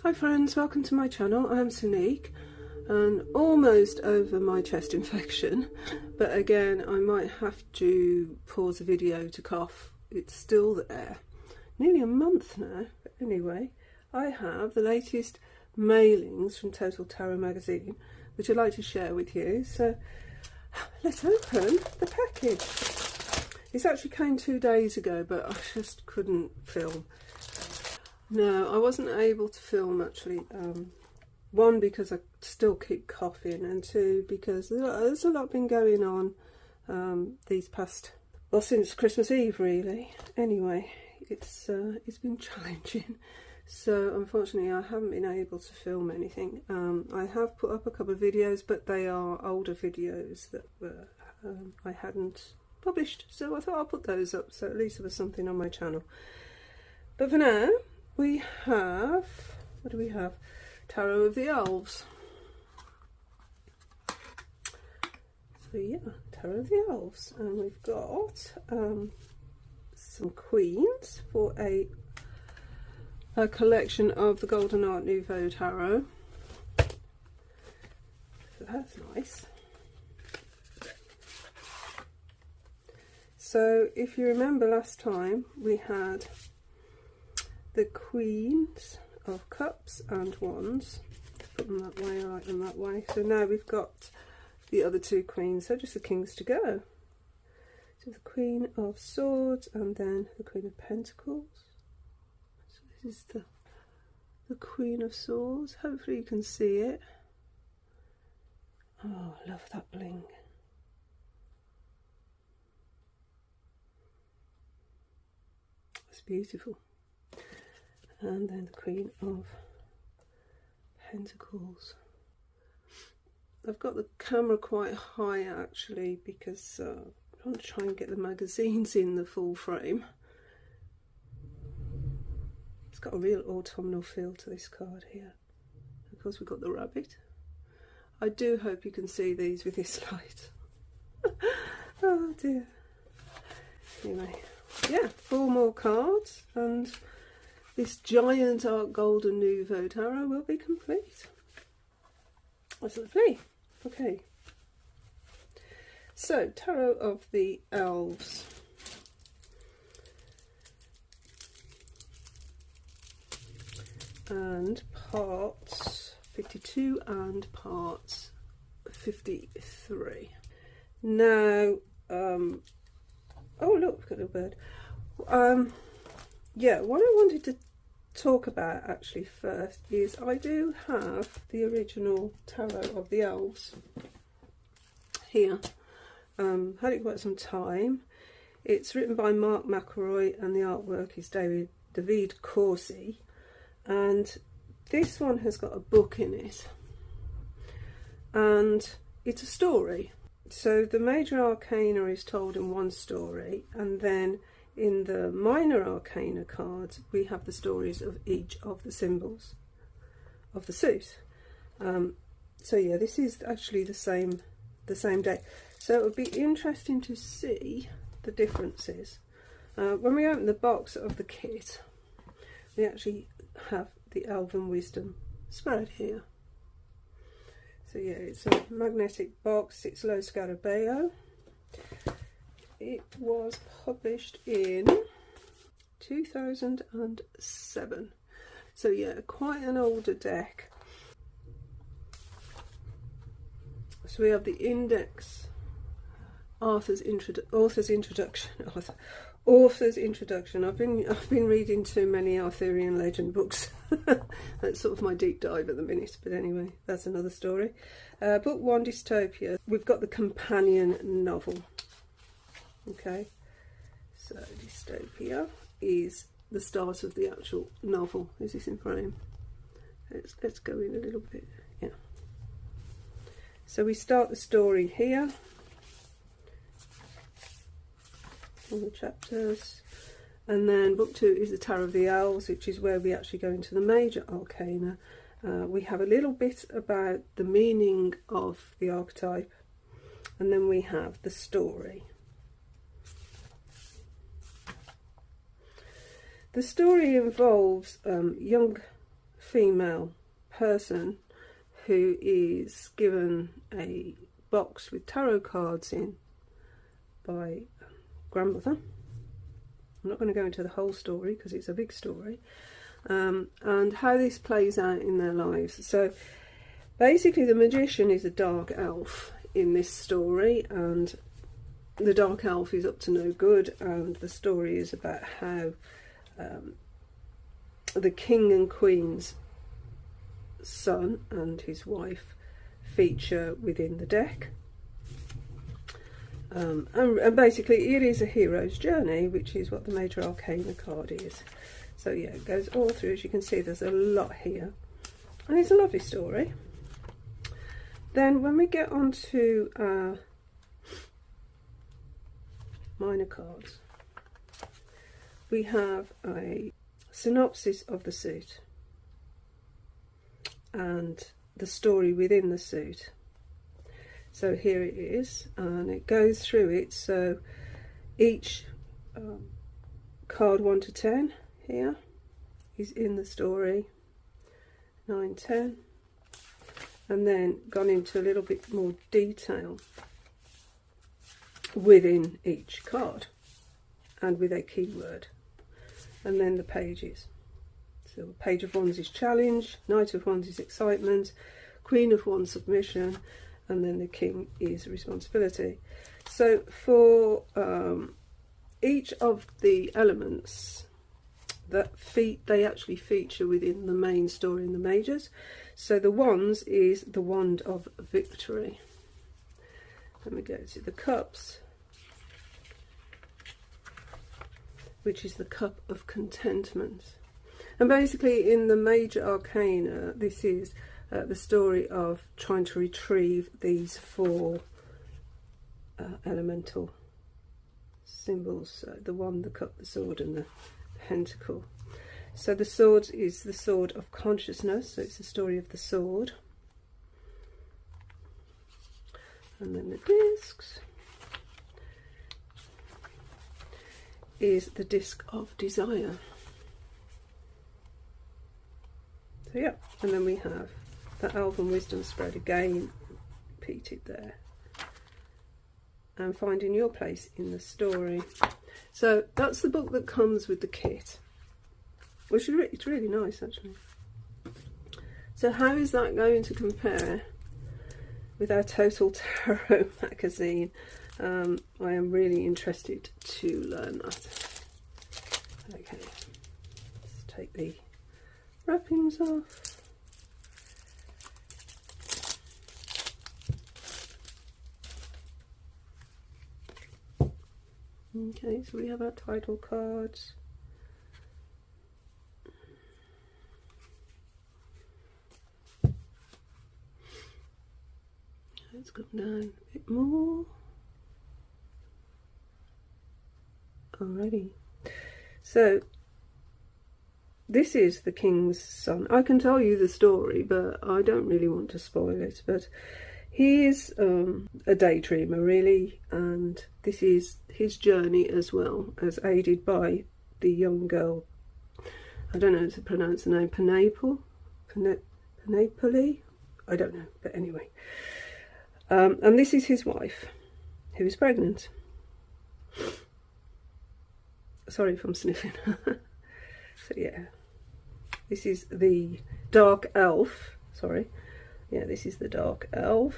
Hi friends, welcome to my channel. I am Sunique and almost over my chest infection, but again I might have to pause the video to cough. It's still there. Nearly a month now, but anyway, I have the latest mailings from Total Tarot magazine which I'd like to share with you. So let's open the package. This actually came 2 days ago, but I just couldn't film. No, I wasn't able to film actually. One, because I still keep coughing, and two, because there's a lot been going on these past, well, since Christmas Eve really. Anyway, it's been challenging. So unfortunately I haven't been able to film anything. I have put up a couple of videos, but they are older videos that were, I hadn't published. So I thought I'll put those up, so at least there was something on my channel. But for now, we have, what do we have? Tarot of the Elves. So yeah, Tarot of the Elves. And we've got some queens for a collection of the Golden Art Nouveau Tarot. So that's nice. So if you remember last time, we had the Queens of Cups and Wands. Put them that way, I like them that way. So now we've got the other two queens, so just the kings to go. So the Queen of Swords and then the Queen of Pentacles. So this is the Queen of Swords. Hopefully you can see it. Oh, I love that bling. It's beautiful. And then the Queen of Pentacles. I've got the camera quite high actually because I want to try and get the magazines in the full frame. It's got a real autumnal feel to this card here. Of course we've got the rabbit. I do hope you can see these with this light. Oh dear. Anyway, yeah, 4 more cards and this giant art Golden Nouveau Tarot will be complete. That's lovely. Okay. So, Tarot of the Elves. And parts 52 and parts 53. Now, oh look, we've got a bird. Yeah, what I wanted to talk about actually first is I do have the original Tarot of the Elves here. Had it quite some time. It's written by Mark McElroy and the artwork is David Corsi, and this one has got a book in it and it's a story. So the major arcana is told in one story, and then in the minor arcana cards we have the stories of each of the symbols of the suit. So yeah, this is actually the same deck, so it would be interesting to see the differences. When we open the box of the kit, we actually have the Elven Wisdom spread here. So yeah, it's a magnetic box, it's Lo Scarabeo. It was published in 2007. So yeah, quite an older deck. So we have the index, author's introduction. I've been reading too many Arthurian legend books. That's sort of my deep dive at the minute, but anyway, that's another story. Book 1, Dystopia. We've got the companion novel. Okay, so Dystopia is the start of the actual novel. Is this in frame? Let's go in a little bit. Yeah. So we start the story here. All the chapters, and then book 2 is the Tarot of the Elves, which is where we actually go into the major arcana. We have a little bit about the meaning of the archetype, and then we have the story. The story involves young female person who is given a box with tarot cards in by grandmother. I'm not going to go into the whole story because it's a big story, and how this plays out in their lives. So basically the magician is a dark elf in this story, and the dark elf is up to no good, and the story is about how the king and queen's son and his wife feature within the deck. And basically it is a hero's journey, which is what the major arcana card is. So yeah, it goes all through. As you can see, there's a lot here, and it's a lovely story. Then when we get on to minor cards, we have a synopsis of the suit and the story within the suit. So here it is, and it goes through it. So each card 1 to 10 here is in the story, 9, 10, and then gone into a little bit more detail within each card and with a keyword. And then the pages. So Page of Wands is challenge, Knight of Wands is excitement, Queen of Wands submission, and then the King is responsibility. So for each of the elements that they actually feature within the main story in the majors. So the Wands is the Wand of Victory. Then we go to the Cups, which is the Cup of Contentment. And basically in the major arcana, this is the story of trying to retrieve these 4 elemental symbols. The wand, the cup, the sword and the pentacle. So the sword is the sword of consciousness, so it's the story of the sword. And then the discs is the disc of desire. So yeah, and then we have that Elven Wisdom spread again, repeated there. And finding your place in the story. So that's the book that comes with the kit, which is it's really nice actually. So how is that going to compare with our Total Tarot magazine? I am really interested to learn that. Okay, let's take the wrappings off. Okay, so we have our title cards. Let's come down a bit more. Alrighty. So this is the King's son. I can tell you the story, but I don't really want to spoil it. But he is a daydreamer, really, and this is his journey as well, as aided by the young girl. I don't know how to pronounce the name. Panapole? I don't know, but anyway. And this is his wife, who is pregnant. Sorry if I'm sniffing. So yeah, this is the dark elf. Sorry. Yeah, this is the dark elf,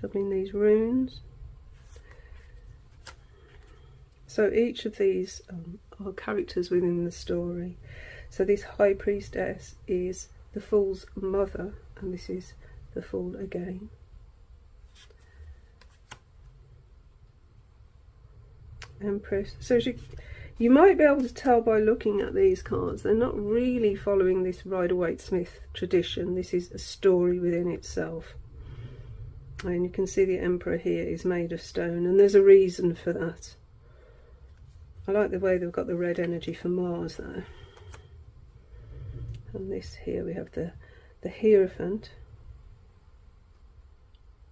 juggling these runes. So each of these are characters within the story. So this High Priestess is the Fool's mother, and this is the Fool again. Empress. So you might be able to tell by looking at these cards, they're not really following this Rider-Waite-Smith tradition. This is a story within itself. And you can see the Emperor here is made of stone, and there's a reason for that. I like the way they've got the red energy for Mars there. And this here we have the Hierophant.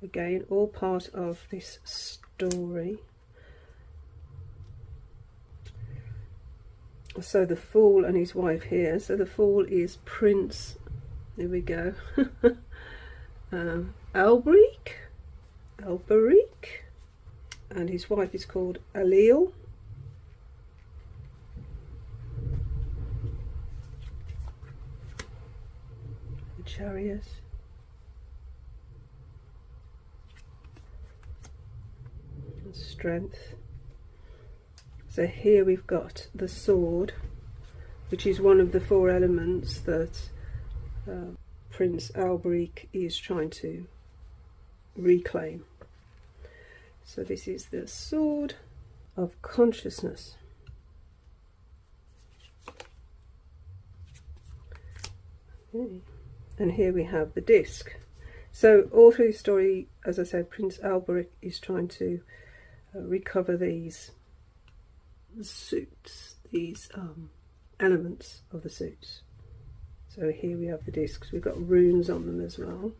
Again, all part of this story. So the Fool and his wife here. So the Fool is Prince, there we go, Alberic, and his wife is called Alil. The Chariot. And Strength. So here we've got the sword, which is one of the 4 elements that Prince Alberic is trying to reclaim. So this is the sword of consciousness. Okay. And here we have the disc. So all through the story, as I said, Prince Alberic is trying to recover these suits, these elements of the suits. So here we have the discs. We've got runes on them as well.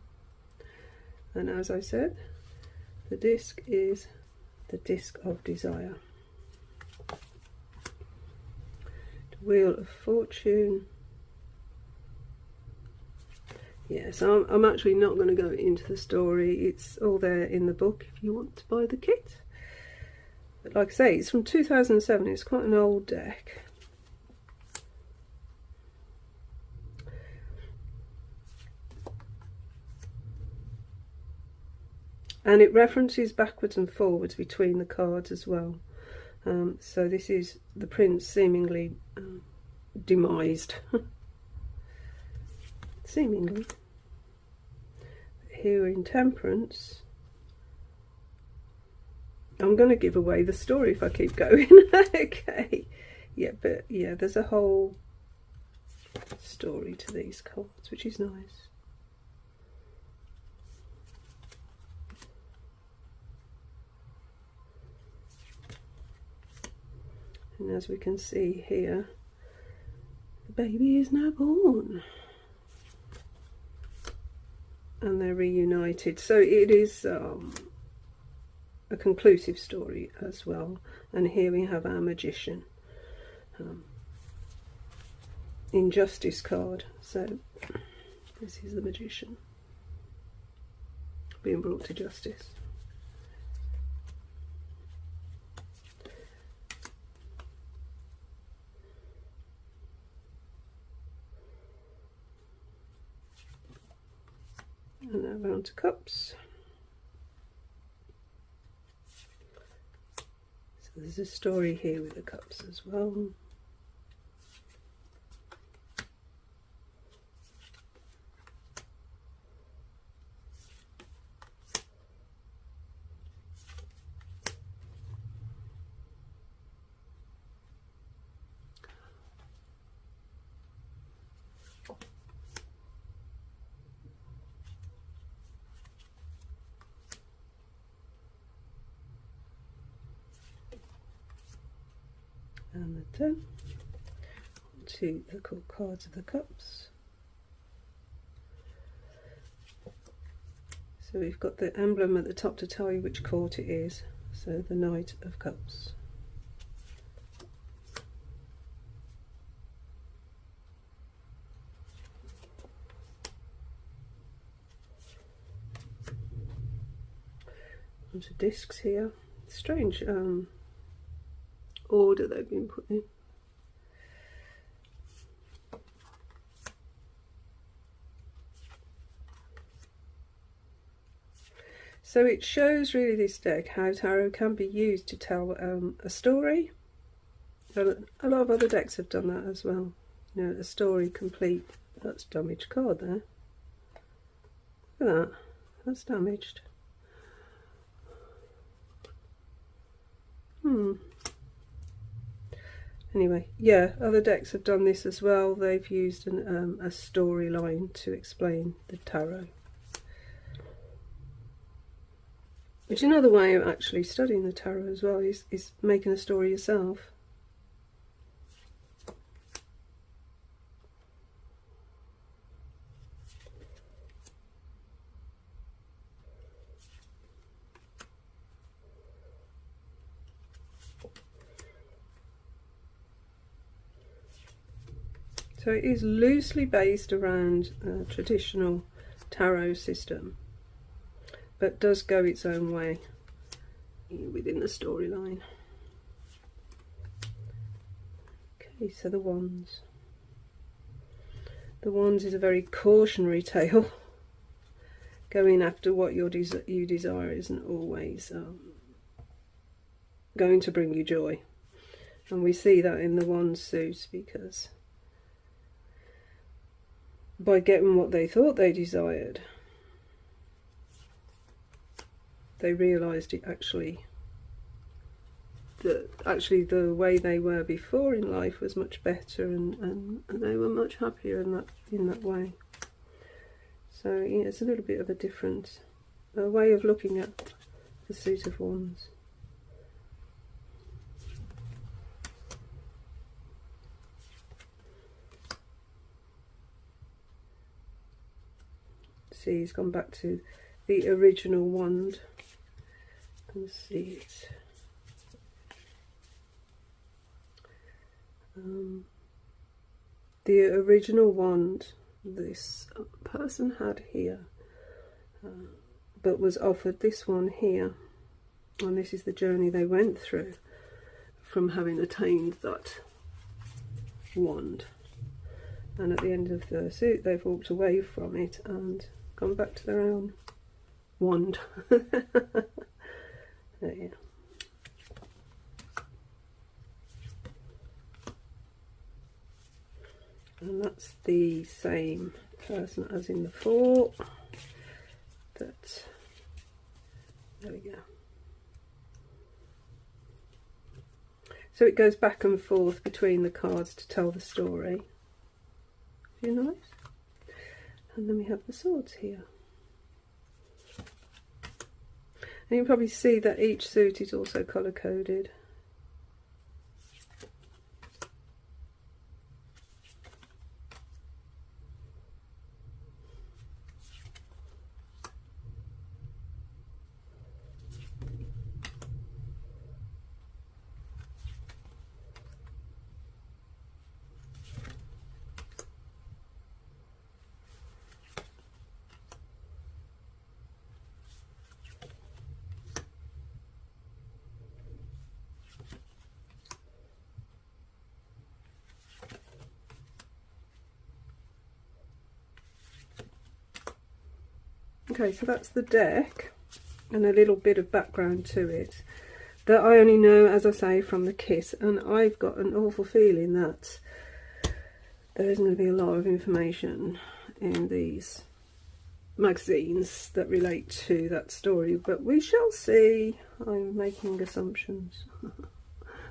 And as I said, the disc is the disc of desire. The Wheel of Fortune. Yes, I'm actually not going to go into the story. It's all there in the book if you want to buy the kit. But like I say, it's from 2007. It's quite an old deck. And it references backwards and forwards between the cards as well. So this is the prince seemingly demised. Seemingly. Here in Temperance, I'm going to give away the story if I keep going. Okay. Yeah, but yeah, there's a whole story to these cards, which is nice. And as we can see here, the baby is now born. And they're reunited. So it is a conclusive story as well. And here we have our magician. Injustice card. So this is the magician being brought to justice. And now round to cups. So there's a story here with the cups as well. And the 10 to the court cards of the cups. So we've got the emblem at the top to tell you which court it is. So the Knight of Cups. Bunch of discs here. Strange order they've been put in. So it shows really this deck how tarot can be used to tell a story. A lot of other decks have done that as well. You know, a story complete. That's damaged card there. Look at that. That's damaged. Anyway, yeah, other decks have done this as well. They've used a storyline to explain the tarot. Which is another way of actually studying the tarot as well, is making a story yourself. So it is loosely based around a traditional tarot system, but does go its own way within the storyline. Okay, so the Wands. The Wands is a very cautionary tale. Going after what you desire isn't always going to bring you joy. And we see that in the Wands suit, because by getting what they thought they desired, they realised it actually the way they were before in life was much better, and they were much happier in that way. So yeah, it's a little bit of a different way of looking at the suit of Wands. See, he's gone back to the original wand and see it. The original wand this person had here, but was offered this one here, and this is the journey they went through from having attained that wand. And at the end of the suit, they've walked away from it and gone back to their own wand. There. And that's the same person as in the 4. There we go. So it goes back and forth between the cards to tell the story. Very nice. And then we have the swords here. And you can probably see that each suit is also colour coded. Okay, so that's the deck and a little bit of background to it that I only know, as I say, from the kit, and I've got an awful feeling that there isn't going to be a lot of information in these magazines that relate to that story, but we shall see. I'm making assumptions.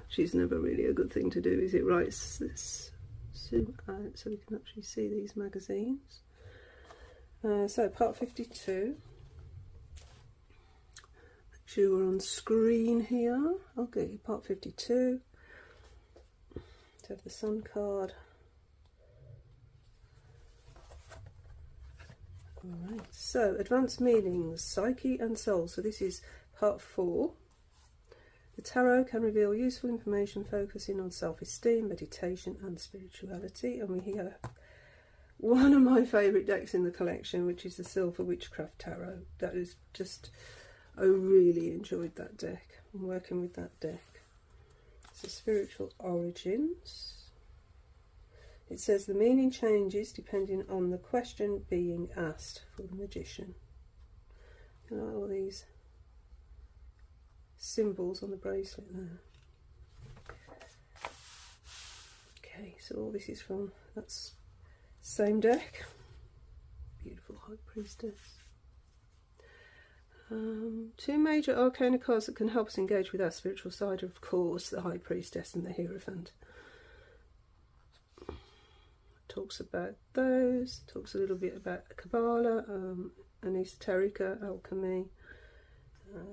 She's never really a good thing to do, is it? Right, let's zoom out so we can actually see these magazines. So part 52, you are on screen here. Okay, part 52, to have the Sun card. Alright, so advanced meanings, psyche and soul. So this is part 4. The tarot can reveal useful information focusing on self-esteem, meditation and spirituality. And we hear one of my favourite decks in the collection, which is the Silver Witchcraft Tarot. That is just, I really enjoyed that deck. I'm working with that deck. It's the Spiritual Origins. It says the meaning changes depending on the question being asked for the magician. You know, all these symbols on the bracelet there. Okay, so all this is from, that's same deck. Beautiful High Priestess. 2 major arcana cards that can help us engage with our spiritual side are, of course, the High Priestess and the Hierophant. Talks about those, talks a little bit about Kabbalah, and esoterica, alchemy.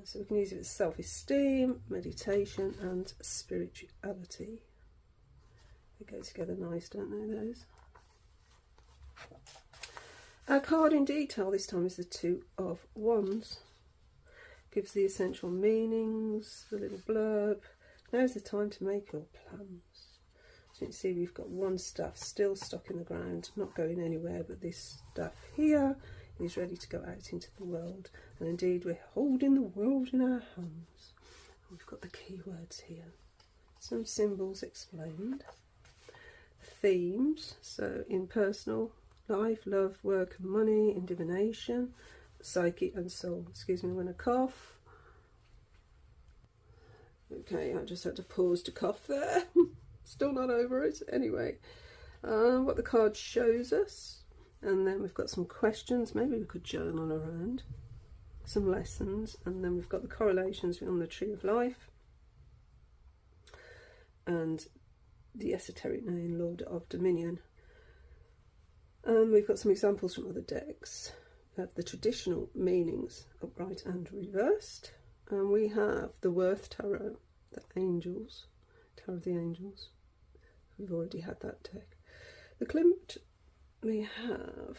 So we can use it as self-esteem, meditation and spirituality. They go together nice, don't they, those? Our card in detail this time is the 2 of Wands. Gives the essential meanings, the little blurb. Now's the time to make your plans. So you can see we've got one staff still stuck in the ground, not going anywhere, but this staff here is ready to go out into the world. And indeed we're holding the world in our hands. We've got the keywords here. Some symbols explained. Themes, so in personal life, love, work and money, in divination, psyche and soul. Excuse me when I cough. Okay, I just had to pause to cough there. Still not over it. Anyway, what the card shows us, and then we've got some questions. Maybe we could journal around some lessons, and then we've got the correlations on the tree of life and the esoteric name Lord of Dominion. And we've got some examples from other decks. We have the traditional meanings, upright and reversed. And we have the Worth Tarot, the Angels, Tarot of the Angels. We've already had that deck. The Klimt, we have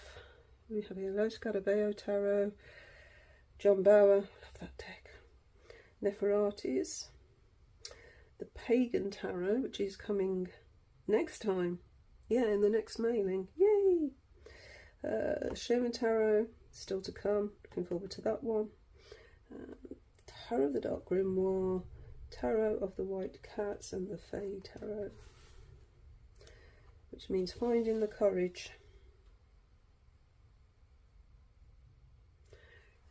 here Los Scarabeo Tarot, John Bauer, love that deck. Neferati's, the Pagan Tarot, which is coming next time. Yeah, in the next mailing. Yay! Sherman Tarot, still to come. Looking forward to that one. Tarot of the Dark Grimoire, Tarot of the White Cats, and the Fae Tarot, which means finding the courage.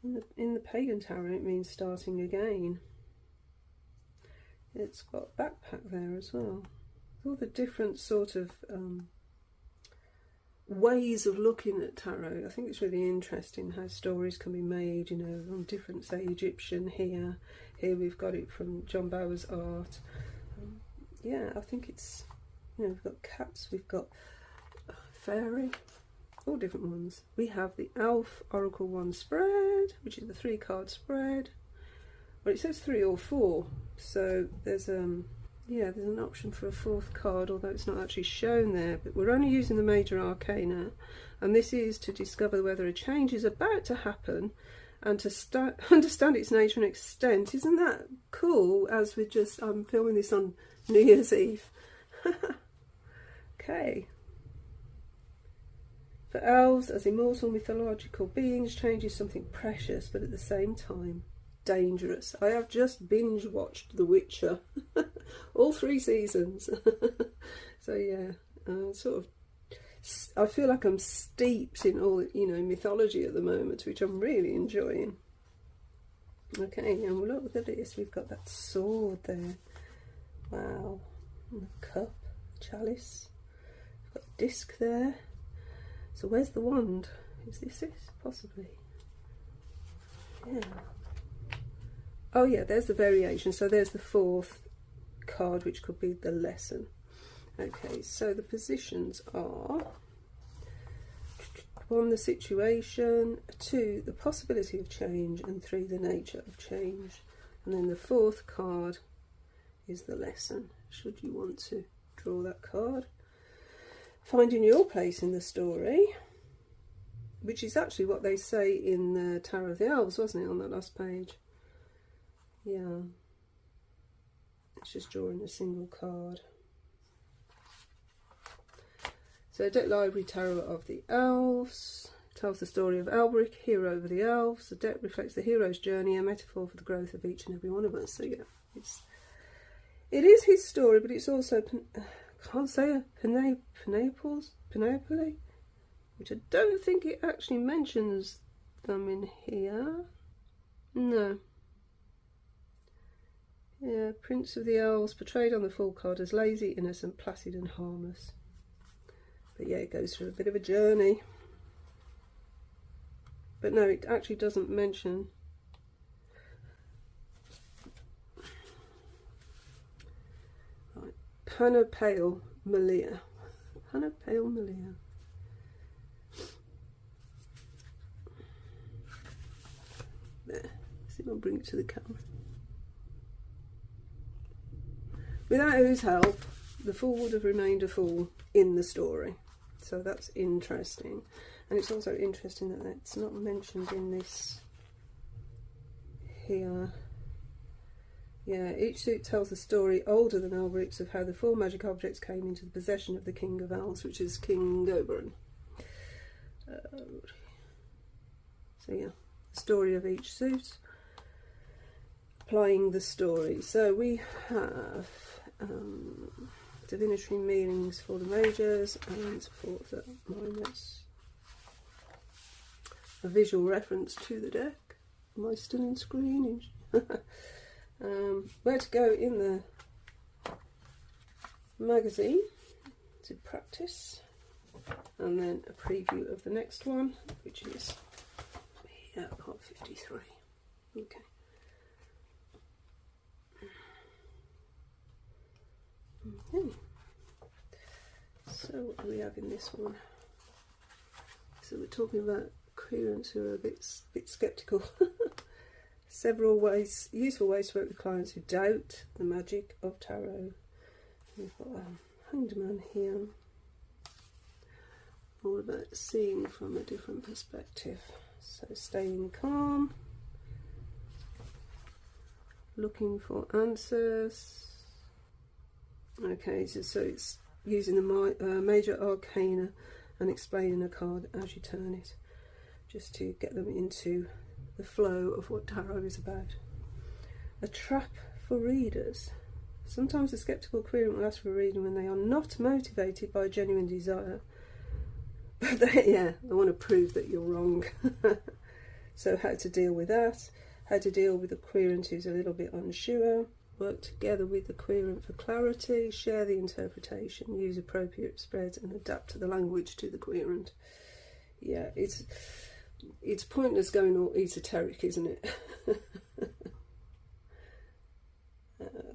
In the Pagan Tarot, it means starting again. It's got backpack there as well. All the different sort of ways of looking at tarot. I think it's really interesting how stories can be made, you know, on different, say Egyptian here we've got it from John Bauer's art. Yeah, I think it's, you know, we've got cats, we've got fairy, all different ones. We have the Elf Oracle 1 spread, which is the 3-card spread. Well, it says 3 or 4, so there's yeah, there's an option for a 4th card, although it's not actually shown there. But we're only using the major arcana, and this is to discover whether a change is about to happen and to understand its nature and extent. Isn't that cool? As we just, I'm filming this on New Year's Eve. Okay. For elves, as immortal mythological beings, change is something precious, but at the same time dangerous. I have just binge watched The Witcher, all 3 seasons. So yeah, sort of, I feel like I'm steeped in all, you know, mythology at the moment, which I'm really enjoying. Okay, and look at this, we've got that sword there. Wow, and the cup, chalice. We've got a disc there. So where's the wand? Is this it? Possibly. Yeah. Oh yeah, there's the variation. So there's the 4th card, which could be the lesson. Okay, so the positions are 1, the situation, 2, the possibility of change, and 3, the nature of change. And then the 4th card is the lesson, should you want to draw that card. Finding your place in the story, which is actually what they say in the Tarot of the Elves, wasn't it, on that last page? Yeah, it's just drawing a single card. So Deck Library Tarot of the Elves tells the story of Elbrick, hero over the elves. The deck reflects the hero's journey, a metaphor for the growth of each and every one of us. So yeah, it is his story, but it's also, can't say a Panoply, which I don't think it actually mentions them in here. No. Yeah, Prince of the Elves, portrayed on the full card as lazy, innocent, placid and harmless. But yeah, it goes through a bit of a journey. But no, it actually doesn't mention. Right, Panopale Malia. Panopale Malia. There, see if I can bring it to the camera. Without whose help, the fool would have remained a fool in the story. So that's interesting. And it's also interesting that it's not mentioned in this here. Yeah, each suit tells a story older than Elberic's of how the 4 magic objects came into the possession of the King of Elves, which is King Oberon. So yeah, the story of each suit, applying the story. So we have divinatory meanings for the majors and for the minors. A visual reference to the deck. Am I still in screen? Where to go in the magazine to practice, and then a preview of the next one, which is here, part 53. Okay. Okay. So what do we have in this one? So we're talking about querents who are a bit sceptical. Several ways, useful ways to work with clients who doubt the magic of tarot. We've got a hanged man here, all about seeing from a different perspective. So staying calm, looking for answers. Okay, so it's using the major arcana and explaining a card as you turn it, just to get them into the flow of what tarot is about. A trap for readers. Sometimes a sceptical querent will ask for a reading when they are not motivated by a genuine desire, but they want to prove that you're wrong. So how to deal with that, how to deal with a querent who's a little bit unsure, work together with the querent for clarity, share the interpretation, use appropriate spreads and adapt to the language to the querent. Yeah, it's pointless going all esoteric, isn't it?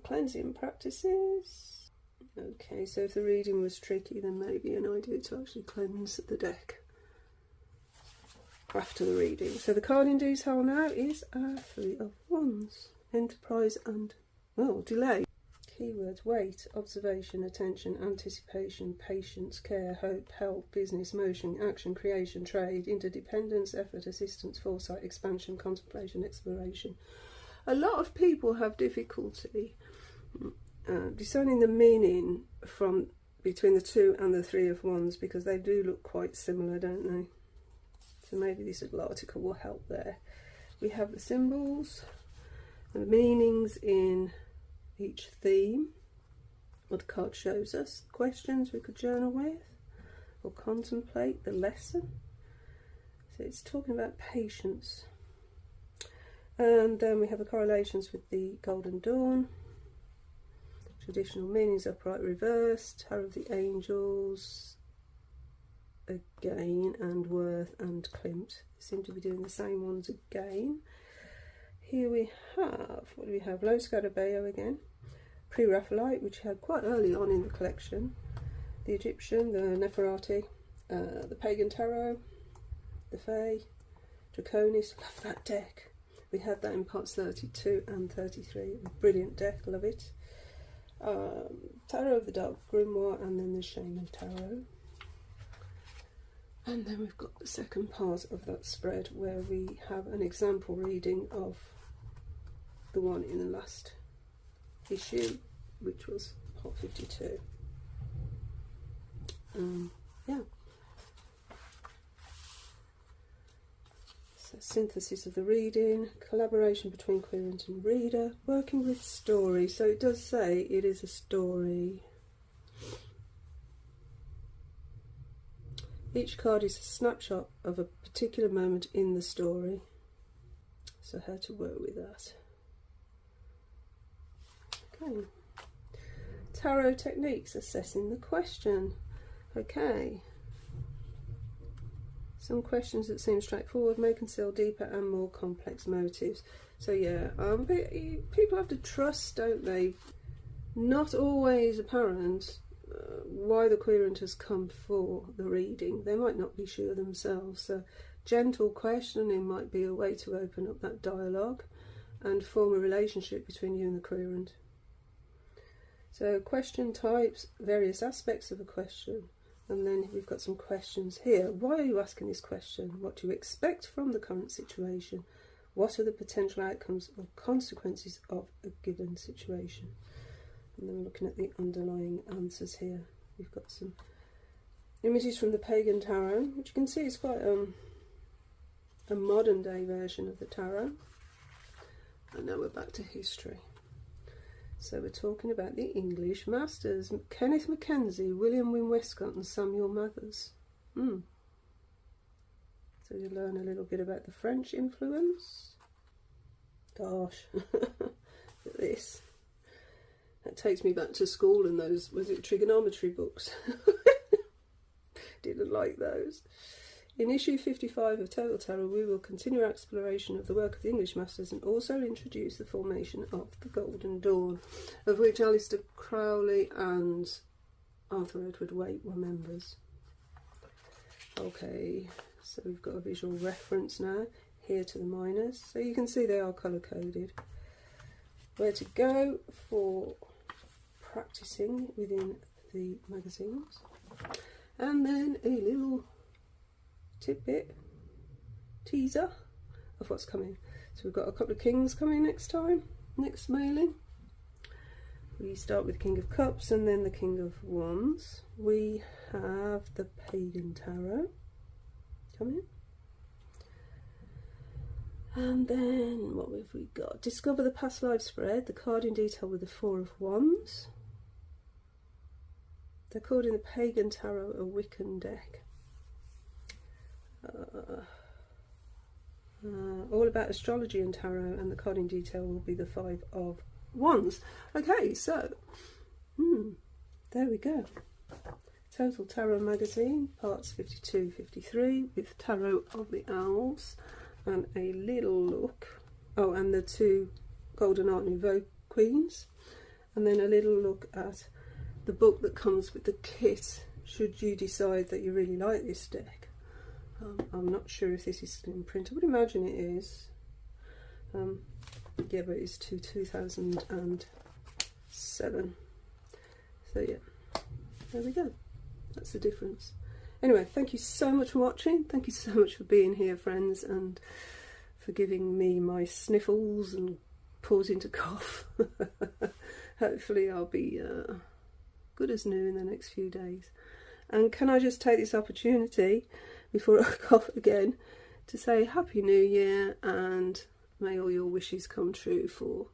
Cleansing practices. Okay, so if the reading was tricky, then maybe an idea to actually cleanse the deck after the reading. So the card in detail now is a 3 of Wands. Enterprise and, delay. Keywords: wait, observation, attention, anticipation, patience, care, hope, help, business, motion, action, creation, trade, interdependence, effort, assistance, foresight, expansion, contemplation, exploration. A lot of people have difficulty discerning the meaning from between the 2 and the 3 of Wands, because they do look quite similar, don't they? So maybe this little article will help there. We have the symbols and the meanings in each theme, what the card shows us, questions we could journal with or contemplate, the lesson. So it's talking about patience. And then we have the correlations with the Golden Dawn, traditional meanings: upright, reversed, Tarot of the Angels, again, and Worth and Klimt. Seem to be doing the same ones again. Here we have, what do we have? Lo Scarabeo again, Pre-Raphaelite, which we had quite early on in the collection, the Egyptian, the Nefertiti, the Pagan Tarot, the Fae, Draconis. Love that deck. We had that in parts 32 and 33. Brilliant deck, love it. Tarot of the Dark Grimoire, and then the Shaman Tarot. And then we've got the second part of that spread where we have an example reading of the one in the last issue, which was part 52. Yeah. So synthesis of the reading, collaboration between querent and reader, working with story. So it does say it is a story. Each card is a snapshot of a particular moment in the story. So how to work with that. Okay. Tarot techniques, assessing the question. Okay. Some questions that seem straightforward may conceal deeper and more complex motives. So yeah, people have to trust, don't they? Not always apparent why the querent has come for the reading. They might not be sure themselves. So gentle questioning might be a way to open up that dialogue and form a relationship between you and the querent. So question types, various aspects of a question. And then we've got some questions here. Why are you asking this question? What do you expect from the current situation? What are the potential outcomes or consequences of a given situation? And then looking at the underlying answers here, we've got some images from the Pagan Tarot, which you can see is quite a modern day version of the tarot. And now we're back to history. So we're talking about the English masters, Kenneth Mackenzie, William Wynne Westcott and Samuel Mathers. So you learn a little bit about the French influence. Gosh, look at this. That takes me back to school and those, was it trigonometry books? Didn't like those. In issue 55 of Total Tarot, we will continue our exploration of the work of the English masters and also introduce the formation of the Golden Dawn, of which Aleister Crowley and Arthur Edward Waite were members. Okay, so we've got a visual reference now here to the minors, so you can see they are colour coded. Where to go for practicing within the magazines, and then a little tidbit teaser of what's coming. So we've got a couple of kings coming next time, next mailing. We start with King of Cups and then the King of Wands. We have the Pagan Tarot coming. And then what have we got? Discover the Past Life Spread, the card in detail with the Four of Wands. They're called in the Pagan Tarot a Wiccan deck. All about astrology and tarot, and the card in detail will be the Five of Wands. Okay, so there we go. Total Tarot magazine, parts 52, 53, with Tarot of the Elves, and a little look. Oh, and the two Golden Art Nouveau Queens, and then a little look at the book that comes with the kit, should you decide that you really like this deck. I'm not sure if this is still in print. I would imagine it is. Yeah, but it's to 2007. So yeah, there we go. That's the difference. Anyway, thank you so much for watching. Thank you so much for being here, friends, and for giving me my sniffles and pausing to cough. Hopefully I'll be good as new in the next few days. And can I just take this opportunity before I cough again to say Happy New Year, and may all your wishes come true for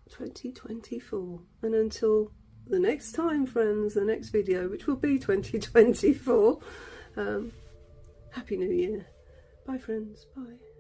2024. And until the next time, friends, the next video, which will be 2024, Happy New Year. Bye, friends. Bye.